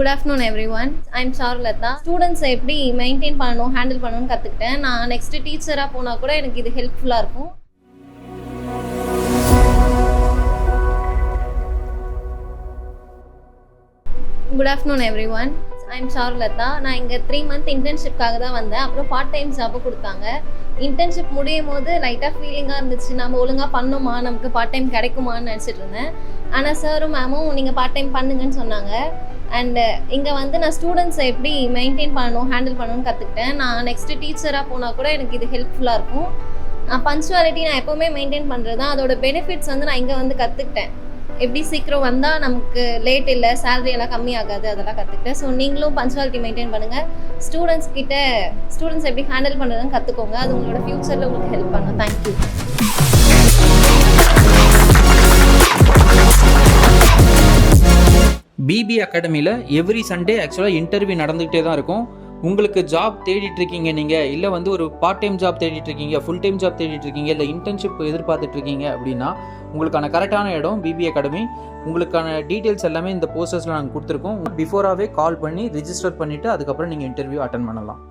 Good afternoon everyone. I'm Charulatha. ஸ்டூடெண்ட்ஸை எப்படி maintain பண்ணணும், ஹேண்டில் பண்ணணும்னு கற்றுக்கிட்டேன். நான் நெக்ஸ்ட்டு டீச்சராக போனால் கூட எனக்கு இது ஹெல்ப்ஃபுல்லாக இருக்கும். Good afternoon everyone. I'm Charulata. நான் இங்கே 3 month இன்டர்ன்ஷிப்காக தான் வந்தேன். அப்புறம் பார்ட் டைம் ஜாப்பும் கொடுத்தாங்க. இன்டர்ன்ஷிப் முடியும் போது லைட்டாக ஃபீலிங்காக இருந்துச்சு, நம்ம ஒழுங்காக பண்ணோமா, நமக்கு பார்ட் டைம் கிடைக்குமான்னு நினச்சிட்டு இருந்தேன். ஆனால் சாரும் மேமும் நீங்கள் பார்ட் டைம் பண்ணுங்கன்னு சொன்னாங்க. அண்டு இங்கே வந்து நான் ஸ்டூடெண்ட்ஸை எப்படி மெயின்டைன் பண்ணணும், ஹேண்டில் பண்ணணும்னு கற்றுக்கிட்டேன். நான் நெக்ஸ்ட்டு டீச்சராக போனால் கூட எனக்கு இது ஹெல்ப்ஃபுல்லாக இருக்கும். பங்க்சுவாலிட்டி நான் எப்போவுமே மெயின்டைன் பண்ணுறது தான். அதோட பெனிஃபிட்ஸ் வந்து நான் இங்கே வந்து கற்றுக்கிட்டேன். எப்படி சீக்கிரம் வந்தால் நமக்கு லேட் இல்லை, சேலரி எல்லாம் கம்மியாகாது, அதெல்லாம் கற்றுக்கிட்டேன். ஸோ நீங்களும் பங்க்சுவாலிட்டி மெயின்டைன் பண்ணுங்கள். ஸ்டூடெண்ட்ஸ் எப்படி ஹேண்டில் பண்ணுறதுன்னு கற்றுக்கோங்க. அது உங்களோட ஃப்யூச்சரில் உங்களுக்கு ஹெல்ப் பண்ணும். தேங்க்யூ. பிபி அகாடமியில் எவ்ரி சண்டே ஆக்சுவலாக இன்டர்வியூ நடந்துக்கிட்டே தான் இருக்கும். உங்களுக்கு ஜாப் தேடிட்டுருக்கீங்க நீங்கள், இல்லை வந்து ஒரு பார்ட் டைம் ஜாப் தேடிட்டுருக்கீங்க, ஃபுல் டைம் ஜாப் தேடிட்டுருக்கீங்க, இல்லை இன்டர்ன்ஷிப் எதிர்பார்த்துட்ருக்கீங்க அப்படின்னா உங்களுக்கான கரெக்டான இடம் பிபி அகாடமி. உங்களுக்கான டீட்டெயில்ஸ் எல்லாமே இந்த போஸ்டர்ஸில் நாங்கள் கொடுத்துருக்கோம். பிஃபோராகவே கால் பண்ணி ரிஜிஸ்டர் பண்ணிவிட்டு அதுக்கப்புறம் நீங்கள் இன்டர்வியூ அட்டன் பண்ணலாம்.